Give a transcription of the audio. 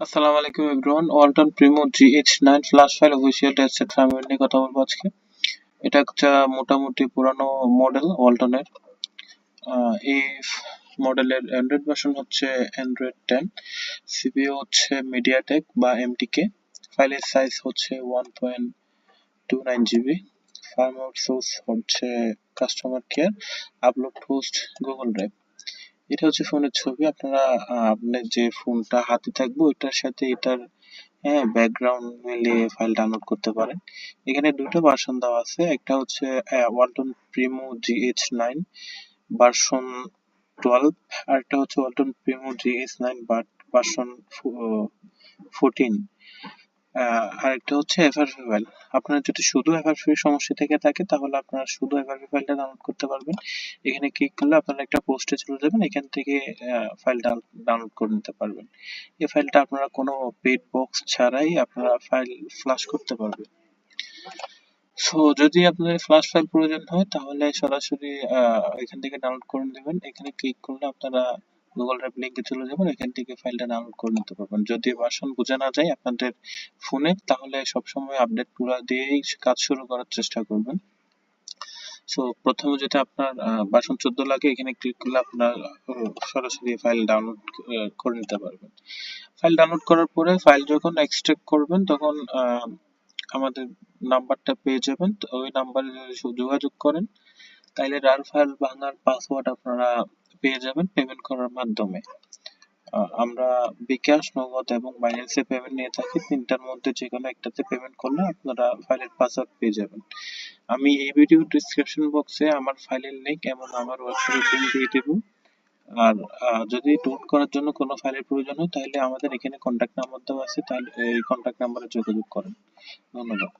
আসসালামু আলাইকুম everyone. Walton Primo GH9 flash file official tested firmware নিয়ে কথা বলবো আজকে। এটা একটা মোটামুটি পুরানো মডেল ওয়ালটনের। এই মডেলের অ্যান্ড্রয়েড ভার্সন হচ্ছে অ্যান্ড্রয়েড 10। সিপিইউ হচ্ছে মিডিয়াটেক বা এমটিকে। ফাইলের সাইজ হচ্ছে 1.29 GB। ফার্মওয়্যার সোর্স হচ্ছে customer care. Upload host Google drive. এটা হচ্ছে ফোনের ছবি। আপনারা আপনার যে ফোনটা হাতে থাকবে ওইটার সাথে এটার ব্যাকগ্রাউন্ড মিলিয়ে ফাইল ডাউনলোড করতে পারেন। এখানে দুটো ভার্সন দেওয়া আছে। একটা হচ্ছে ওয়ালটন প্রিমো GH9 ভার্সন 12, আর একটা হচ্ছে ওয়ালটন প্রিমো GH9 ভার্সন 14। আরেকটা হচ্ছে এফআরপি ফাইল। আপনার যদি শুধু এফআরপি সমস্যা থেকে থাকে তাহলে আপনারা শুধু এফআরপি ফাইলটা ডাউনলোড করতে পারবেন। এখানে ক্লিক করলে আপনারা একটা পোস্টে চলে যাবেন, এখান থেকে ফাইল ডাউনলোড করে নিতে পারবেন। এই ফাইলটা আপনারা কোনো পেড বক্স ছাড়াই আপনারা ফাইল ফ্লাশ করতে পারবেন। সো যদি আপনাদের ফ্লাশ ফাইল প্রয়োজন হয় তাহলে সরাসরি এখান থেকে ডাউনলোড করে নেবেন। এখানে ক্লিক করলে আপনারা গুগল ড্রাইভ লিংকে চলে যাবেন, এখান থেকে ফাইলটা ডাউনলোড করে নিতে পারবেন। যদি ভার্সন বোঝা না যায় আপনাদের ফোনে তাহলে সবসময় আপডেট পুরা দিয়েই কাজ শুরু করার চেষ্টা করবেন। সো প্রথমে যেটা আপনার ভার্সন 14 লাগে, এখানে ক্লিক করলে আপনার সরাসরি ফাইল ডাউনলোড করে নিতে পারবেন। ফাইল ডাউনলোড করার পরে ফাইল যখন এক্সট্রাক্ট করবেন তখন আমাদের নাম্বারটা পেয়ে যাবেন। তো ওই নাম্বারে যদি যোগাযোগ করেন তাইলে রার ফাইল ভাঙার পাসওয়ার্ড আপনারা পেয়ে যাবেন পেমেন্ট করার মাধ্যমে। আমরা বিকাশ, নগদ এবং বাইন্যান্সে পেমেন্ট নিয়ে থাকি। তিনটার মধ্যে যেকোনো একটাতে পেমেন্ট করলে আপনারা ফাইলের পাসওয়ার্ড পেয়ে যাবেন। আমি এই ভিডিও ডিসক্রিপশন বক্সে আমার ফাইলের লিংক এবং আমার ওয়েবসাইটের লিংক দিয়ে দেবো। আর যদি ডাউনলোড করার জন্য কোনো ফাইলের প্রয়োজন হয় তাহলে আমাদের এখানে কন্ট্যাক্ট নাম্বার দেওয়া আছে, তাহলে এই কন্ট্যাক্ট নাম্বারে যোগাযোগ করেন। ধন্যবাদ।